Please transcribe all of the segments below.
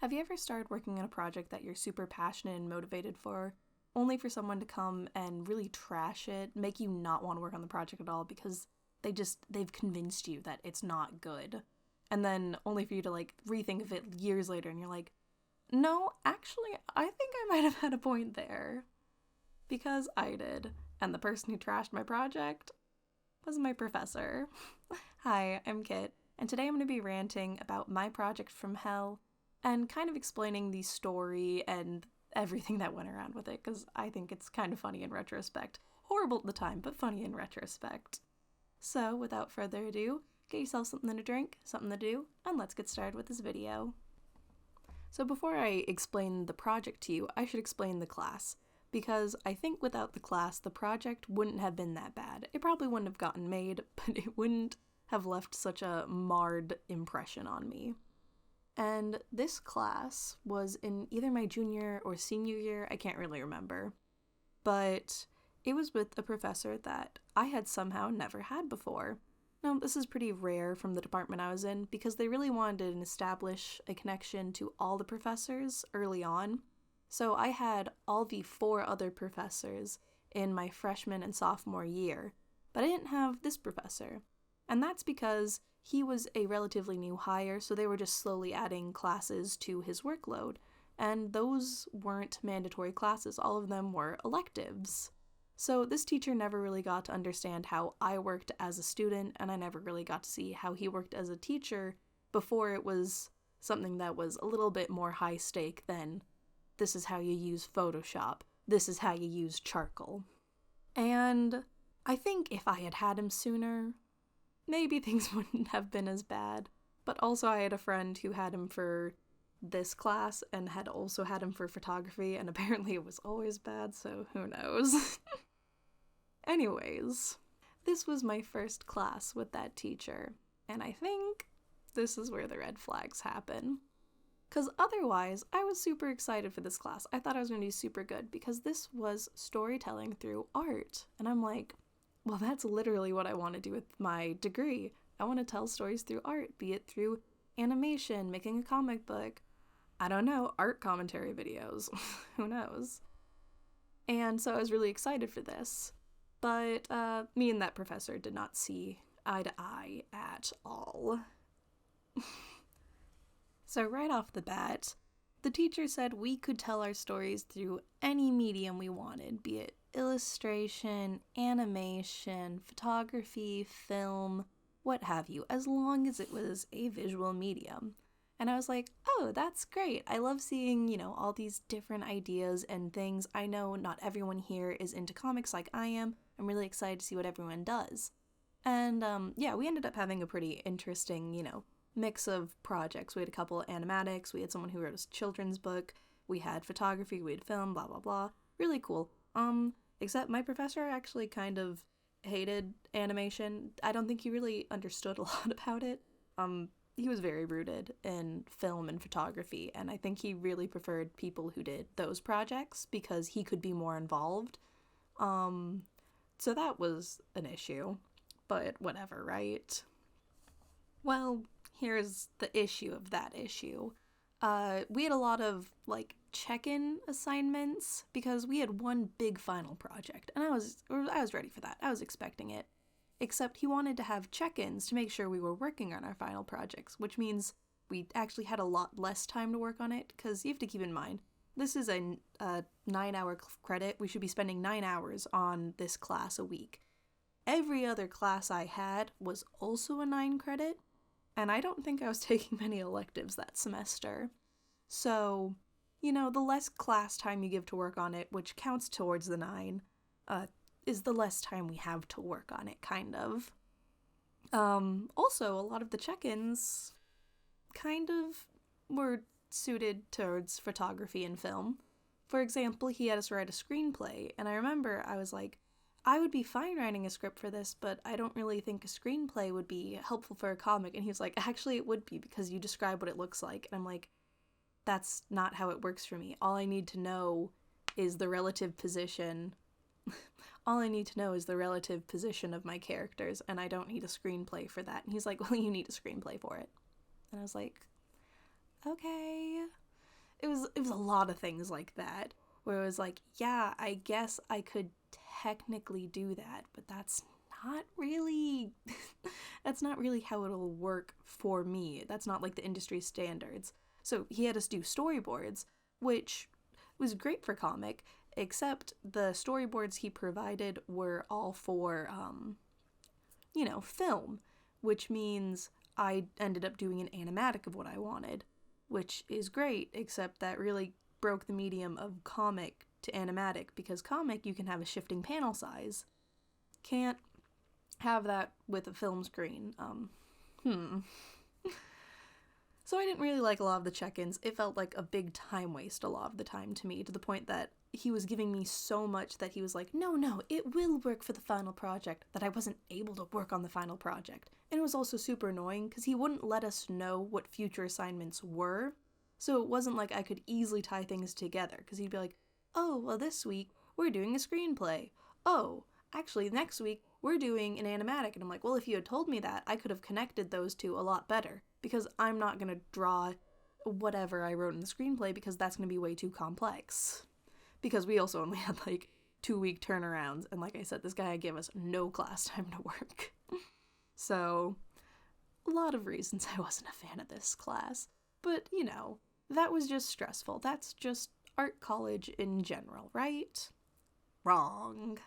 Have you ever started working on a project that you're super passionate and motivated for, only for someone to come and really trash it, make you not want to work on the project at all because they've convinced you that it's not good? And then only for you to rethink of it years later and you're like, no, actually, I think I might have had a point there. Because I did. And the person who trashed my project was my professor. Hi, I'm Kit, and today I'm going to be ranting about my project from hell and kind of explaining the story and everything that went around with it, because I think it's kind of funny in retrospect. Horrible at the time, but funny in retrospect. So, without further ado, get yourself something to drink, something to do, and let's get started with this video. So before I explain the project to you, I should explain the class, because I think without the class, the project wouldn't have been that bad. It probably wouldn't have gotten made, but it wouldn't have left such a marred impression on me. And this class was in either my junior or senior year, I can't really remember. But it was with a professor that I had somehow never had before. Now, this is pretty rare from the department I was in because they really wanted to establish a connection to all the professors early on. So I had all the 4 other professors in my freshman and sophomore year, but I didn't have this professor. And that's because he was a relatively new hire, so they were just slowly adding classes to his workload. And those weren't mandatory classes, all of them were electives. So this teacher never really got to understand how I worked as a student, and I never really got to see how he worked as a teacher before it was something that was a little bit more high stake than this is how you use Photoshop, this is how you use charcoal. And I think if I had had him sooner, maybe things wouldn't have been as bad. But also I had a friend who had him for this class and had also had him for photography, and apparently it was always bad, so who knows. Anyways, this was my first class with that teacher, and I think this is where the red flags happen. Because otherwise, I was super excited for this class. I thought I was going to do super good because this was storytelling through art. And I'm like, well, that's literally what I want to do with my degree. I want to tell stories through art, be it through animation, making a comic book, I don't know, art commentary videos, who knows. And so I was really excited for this. But me and that professor did not see eye to eye at all. So right off the bat, the teacher said we could tell our stories through any medium we wanted, be it illustration, animation, photography, film, what have you, as long as it was a visual medium. And I was like, oh, that's great. I love seeing, all these different ideas and things. I know not everyone here is into comics like I am. I'm really excited to see what everyone does. And we ended up having a pretty interesting, mix of projects. We had a couple of animatics, we had someone who wrote a children's book, we had photography, we had film, blah, blah, blah. Really cool. Except my professor actually kind of hated animation. I don't think he really understood a lot about it. He was very rooted in film and photography, and I think he really preferred people who did those projects because he could be more involved. So that was an issue, but whatever, right? Well, here's the issue of that issue. We had a lot of, check-in assignments because we had one big final project, and I was ready for that. I was expecting it. Except he wanted to have check-ins to make sure we were working on our final projects, which means we actually had a lot less time to work on it, because you have to keep in mind, this is a 9-hour credit. We should be spending 9 hours on this class a week. Every other class I had was also a 9 credit, and I don't think I was taking many electives that semester. So, the less class time you give to work on it, which counts towards the 9, is the less time we have to work on it, kind of. Also, a lot of the check-ins kind of were suited towards photography and film. For example, he had us write a screenplay, and I remember I was like, I would be fine writing a script for this, but I don't really think a screenplay would be helpful for a comic. And he was like, actually it would be, because you describe what it looks like. And I'm like, that's not how it works for me. All I need to know is the relative position of my characters, and I don't need a screenplay for that. And he's like, well, you need a screenplay for it. And I was like, okay. was a lot of things like that, where it was like, yeah, I guess I could technically do that, but that's not really that's not really how it'll work for me. That's not like the industry standards. So he had us do storyboards, which was great for comic, except the storyboards he provided were all for film, which means I ended up doing an animatic of what I wanted, which is great, except that really broke the medium of comic to animatic, because comic you can have a shifting panel size. Can't have that with a film screen. So I didn't really like a lot of the check-ins. It felt like a big time waste a lot of the time to me, to the point that he was giving me so much that he was like, no, it will work for the final project, that I wasn't able to work on the final project. And it was also super annoying because he wouldn't let us know what future assignments were, so it wasn't like I could easily tie things together, because he'd be like, oh, well, this week we're doing a screenplay. Oh, actually, next week we're doing an animatic. And I'm like, well, if you had told me that, I could have connected those two a lot better, because I'm not going to draw whatever I wrote in the screenplay, because that's going to be way too complex. Because we also only had like 2-week turnarounds, and like I said, this guy gave us no class time to work. So, a lot of reasons I wasn't a fan of this class. But, that was just stressful. That's just art college in general, right? Wrong.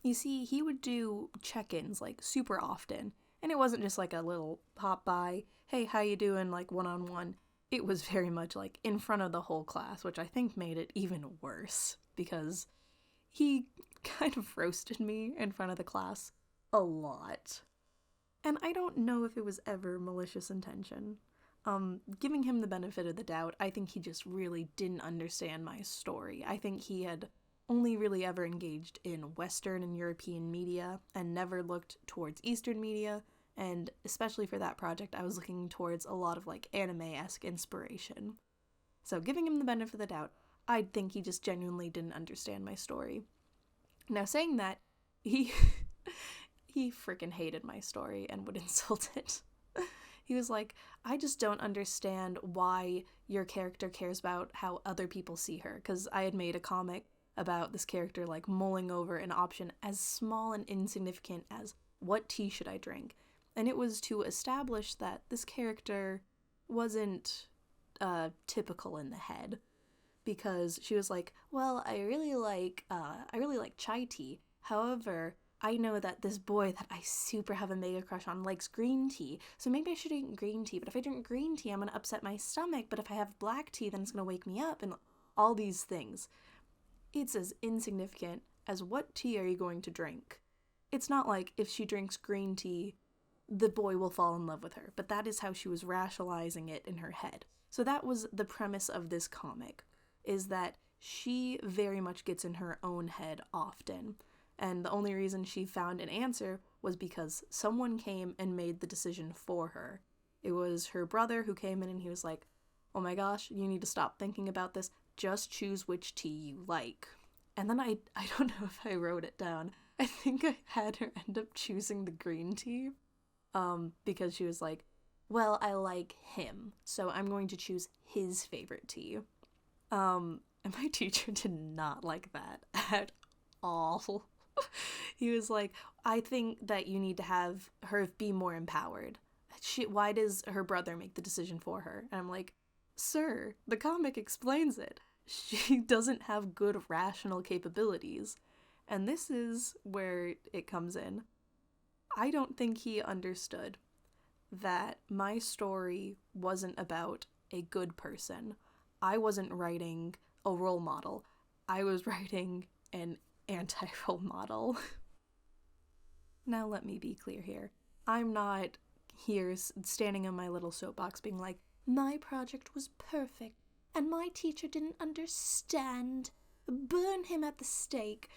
You see, he would do check-ins like super often, and it wasn't just like a little pop by, hey, how you doing, like one-on-one. It was very much like in front of the whole class, which I think made it even worse, because he kind of roasted me in front of the class a lot. And I don't know if it was ever malicious intention. Giving him the benefit of the doubt, I think he just really didn't understand my story. I think he had only really ever engaged in Western and European media and never looked towards Eastern media, and especially for that project, I was looking towards a lot of like anime-esque inspiration. So giving him the benefit of the doubt, I think he just genuinely didn't understand my story. Now saying that, he freaking hated my story and would insult it. He was like, I just don't understand why your character cares about how other people see her, because I had made a comic about this character like mulling over an option as small and insignificant as what tea should I drink, and it was to establish that this character wasn't typical in the head, because she was like, well, I really like chai tea, however, I know that this boy that I super have a mega crush on likes green tea, so maybe I should drink green tea, but if I drink green tea, I'm going to upset my stomach, but if I have black tea, then it's going to wake me up, and all these things. It's as insignificant as what tea are you going to drink. It's not like if she drinks green tea, the boy will fall in love with her, but that is how she was rationalizing it in her head. So that was the premise of this comic, is that she very much gets in her own head often. And the only reason she found an answer was because someone came and made the decision for her. It was her brother who came in and he was like, oh my gosh, you need to stop thinking about this. Just choose which tea you like. And then I don't know if I wrote it down. I think I had her end up choosing the green tea. Because she was like, well, I like him, so I'm going to choose his favorite tea. And my teacher did not like that at all. He was like, I think that you need to have her be more empowered. Why does her brother make the decision for her? And I'm like, sir, the comic explains it. She doesn't have good rational capabilities. And this is where it comes in. I don't think he understood that my story wasn't about a good person. I wasn't writing a role model. I was writing an anti-role model. Now let me be clear here. I'm not here standing on my little soapbox being like, my project was perfect, and my teacher didn't understand. Burn him at the stake.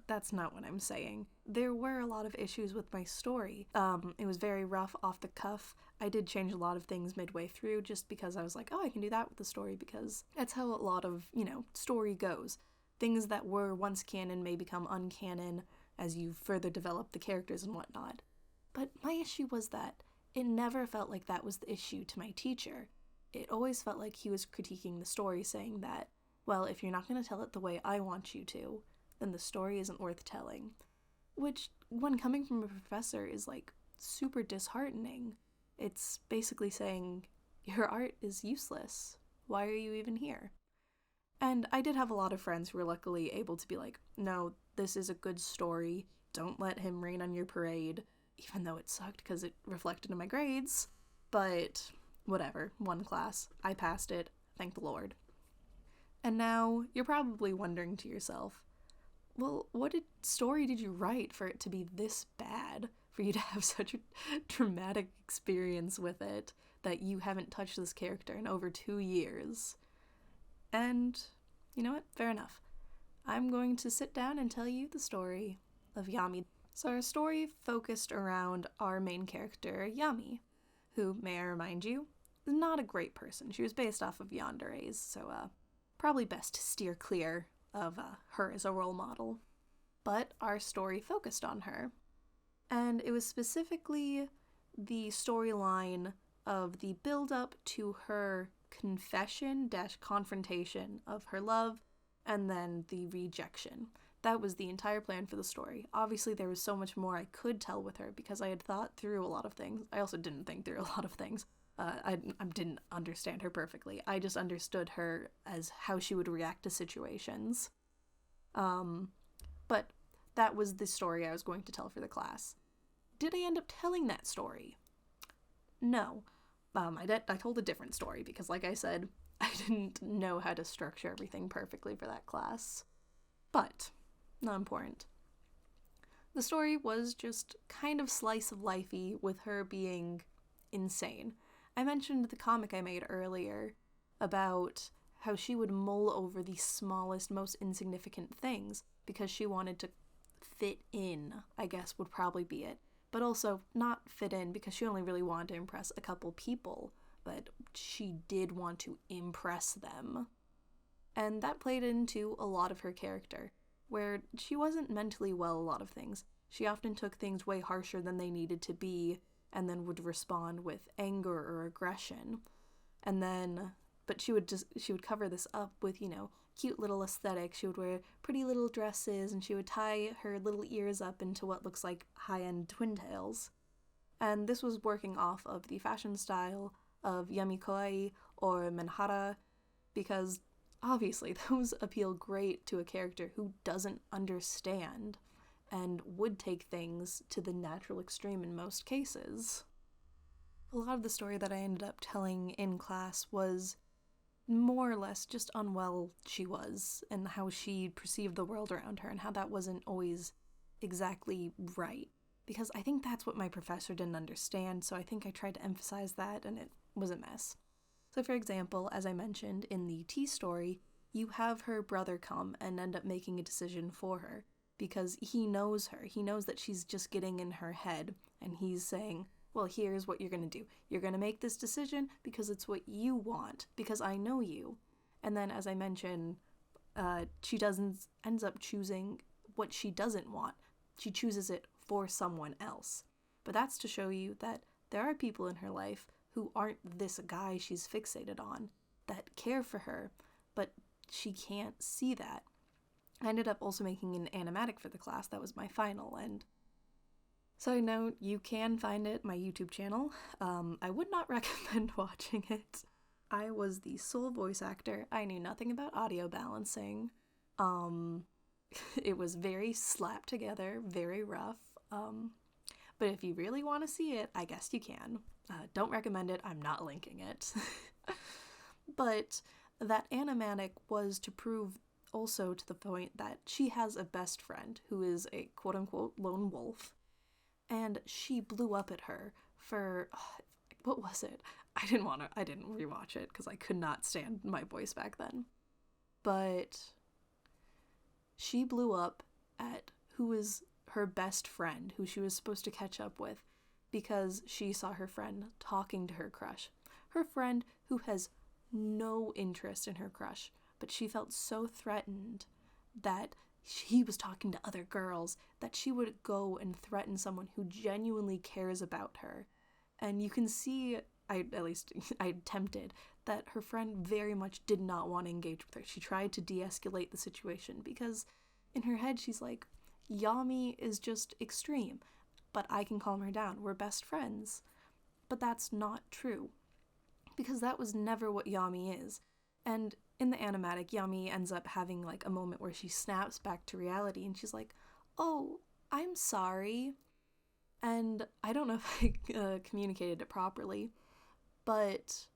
That's not what I'm saying. There were a lot of issues with my story. It was very rough off the cuff. I did change a lot of things midway through just because I was like, oh, I can do that with the story, because that's how a lot of, story goes. Things that were once canon may become uncanon as you further develop the characters and whatnot. But my issue was that it never felt like that was the issue to my teacher. it always felt like he was critiquing the story, saying that, well, if you're not going to tell it the way I want you to, then the story isn't worth telling. Which, when coming from a professor, is like super disheartening. It's basically saying, your art is useless. Why are you even here? And I did have a lot of friends who were luckily able to be like, no, this is a good story. Don't let him rain on your parade. Even though it sucked because it reflected in my grades. But whatever, one class. I passed it. Thank the Lord. And now you're probably wondering to yourself, well, what story did you write for it to be this bad? For you to have such a traumatic experience with it that you haven't touched this character in over 2 years? And you know what? Fair enough. I'm going to sit down and tell you the story of Yami. So our story focused around our main character, Yami, who, may I remind you, is not a great person. She was based off of yandere's, so probably best to steer clear of her as a role model. But our story focused on her. And it was specifically the storyline of the build-up to her confession-confrontation of her love, and then the rejection. That was the entire plan for the story. Obviously, there was so much more I could tell with her because I had thought through a lot of things. I also didn't think through a lot of things. I didn't understand her perfectly. I just understood her as how she would react to situations. But that was the story I was going to tell for the class. Did I end up telling that story? No. I told a different story because, like I said, I didn't know how to structure everything perfectly for that class. But, not important. The story was just kind of slice of lifey with her being insane. I mentioned the comic I made earlier about how she would mull over the smallest, most insignificant things because she wanted to fit in, I guess would probably be it. But also not fit in because she only really wanted to impress a couple people, but she did want to impress them. And that played into a lot of her character, where she wasn't mentally well a lot of things. She often took things way harsher than they needed to be, and then would respond with anger or aggression. But she would cover this up with, cute little aesthetics. She would wear pretty little dresses, and she would tie her little ears up into what looks like high-end twin tails. And this was working off of the fashion style of Yami kawaii or menhara, because obviously those appeal great to a character who doesn't understand and would take things to the natural extreme in most cases. A lot of the story that I ended up telling in class was more or less just unwell she was, and how she perceived the world around her, and how that wasn't always exactly right. Because I think that's what my professor didn't understand, so I think I tried to emphasize that, and it was a mess. So for example, as I mentioned in the tea story, you have her brother come and end up making a decision for her, because he knows her. He knows that she's just getting in her head, and he's saying, well, here's what you're going to do. You're going to make this decision because it's what you want, because I know you. And then, as I mentioned, she ends up choosing what she doesn't want. She chooses it for someone else. But that's to show you that there are people in her life who aren't this guy she's fixated on, that care for her, but she can't see that. I ended up also making an animatic for the class. That was my final, and side note, you can find it my YouTube channel. I would not recommend watching it. I was the sole voice actor. I knew nothing about audio balancing. It was very slapped together, very rough. But if you really want to see it, I guess you can. Don't recommend it. I'm not linking it. But that animatic was to prove also to the point that she has a best friend who is a quote-unquote lone wolf. And she blew up at her for, what was it? I didn't rewatch it because I could not stand my voice back then. But she blew up at who was her best friend, who she was supposed to catch up with, because she saw her friend talking to her crush. Her friend who has no interest in her crush, but she felt so threatened that he was talking to other girls that she would go and threaten someone who genuinely cares about her. And you can see, I attempted, that her friend very much did not want to engage with her. She tried to de-escalate the situation because in her head she's like, Yami is just extreme, but I can calm her down. We're best friends. But that's not true, because that was never what Yami is. And in the animatic, Yami ends up having like a moment where she snaps back to reality and she's like, oh, I'm sorry. And I don't know if I communicated it properly, but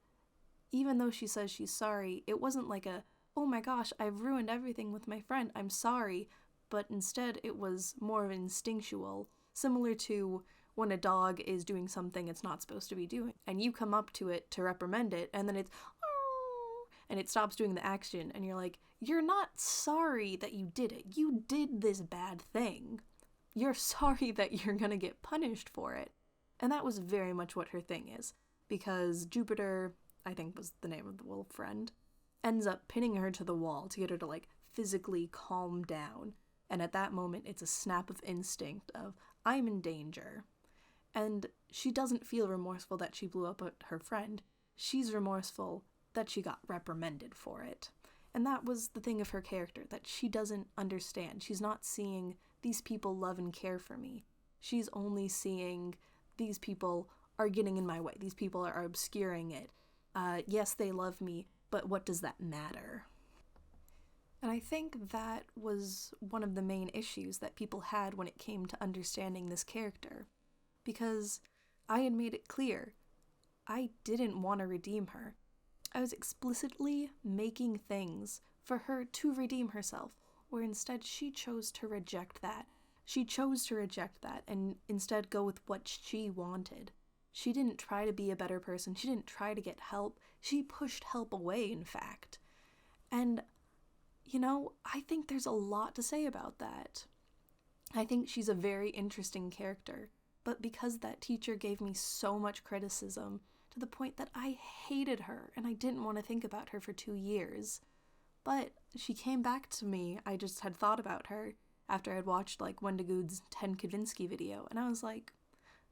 even though she says she's sorry, it wasn't like a, oh my gosh, I've ruined everything with my friend, I'm sorry. But instead it was more of instinctual, similar to when a dog is doing something it's not supposed to be doing, and you come up to it to reprimand it, and then it's, oh, and it stops doing the action, and you're like, you're not sorry that you did it. You did this bad thing. You're sorry that you're gonna get punished for it. And that was very much what her thing is, because Jupiter, I think was the name of the wolf friend, ends up pinning her to the wall to get her to like physically calm down. And at that moment, it's a snap of instinct of, I'm in danger. And she doesn't feel remorseful that she blew up at her friend. She's remorseful that she got reprimanded for it. And that was the thing of her character, that she doesn't understand. She's not seeing these people love and care for me. She's only seeing these people are getting in my way. These people are obscuring it. Yes, they love me, but what does that matter? And I think that was one of the main issues that people had when it came to understanding this character. Because I had made it clear, I didn't want to redeem her. I was explicitly making things for her to redeem herself, where instead she chose to reject that. She chose to reject that and instead go with what she wanted. She didn't try to be a better person. She didn't try to get help. She pushed help away, in fact. And, you know, I think there's a lot to say about that. I think she's a very interesting character, but because that teacher gave me so much criticism, to the point that I hated her and I didn't want to think about her for 2 years. But she came back to me. I just had thought about her after I'd watched like Wendigood's 10 Kavinsky video, and I was like,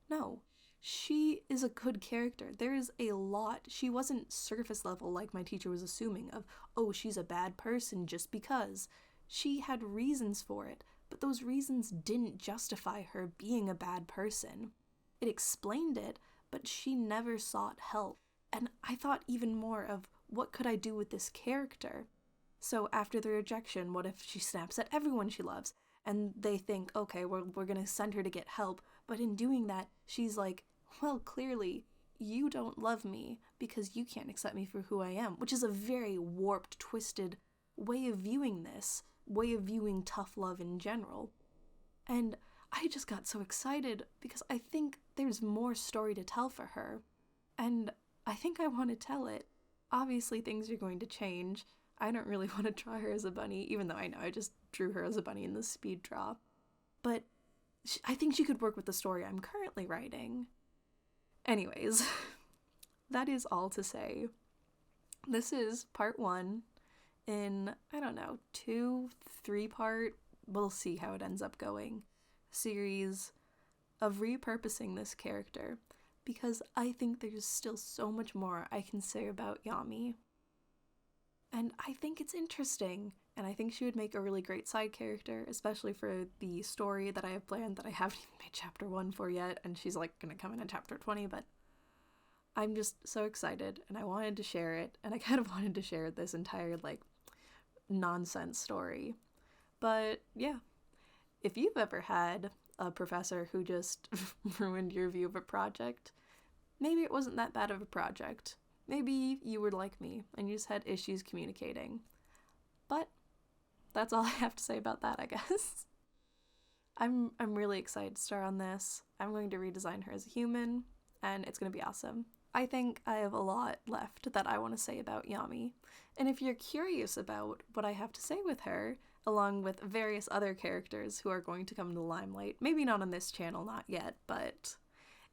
no, she is a good character. There is a lot. She wasn't surface level like my teacher was assuming of, oh, she's a bad person just because. She had reasons for it, but those reasons didn't justify her being a bad person. It explained it, but she never sought help. And I thought even more of, what could I do with this character? So after the rejection, what if she snaps at everyone she loves? And they think, okay, we're gonna send her to get help. But in doing that, she's like, well, clearly, you don't love me because you can't accept me for who I am. Which is a very warped, twisted way of viewing this. Way of viewing tough love in general. And I just got so excited because I think there's more story to tell for her. And I think I want to tell it. Obviously, things are going to change. I don't really want to draw her as a bunny, even though I know I just drew her as a bunny in the speed draw. But I think she could work with the story I'm currently writing. Anyways, that is all to say. This is part 1 in, I don't know, 2, 3 part, we'll see how it ends up going, series of repurposing this character, because I think there's still so much more I can say about Yami. And I think it's interesting, and I think she would make a really great side character, especially for the story that I have planned that I haven't even made chapter 1 for yet, and she's like gonna come in chapter 20, but I'm just so excited, and I wanted to share it, and I kind of wanted to share this entire, like, nonsense story. But yeah, if you've ever had a professor who just ruined your view of a project, maybe it wasn't that bad of a project. Maybe you were like me and you just had issues communicating. But that's all I have to say about that, I guess. I'm really excited to start on this. I'm going to redesign her as a human, and it's going to be awesome. I think I have a lot left that I want to say about Yami. And if you're curious about what I have to say with her, along with various other characters who are going to come to the limelight, maybe not on this channel, not yet, but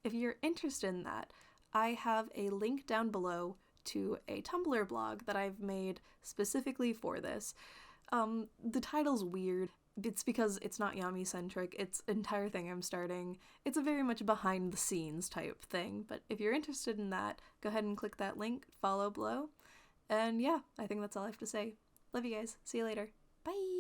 if you're interested in that, I have a link down below to a Tumblr blog that I've made specifically for this. The title's weird. It's because it's not Yami-centric. It's an entire thing I'm starting. It's a very much behind-the-scenes type thing, but if you're interested in that, go ahead and click that link, follow below, And yeah, I think that's all I have to say. Love you guys. See you later. Bye.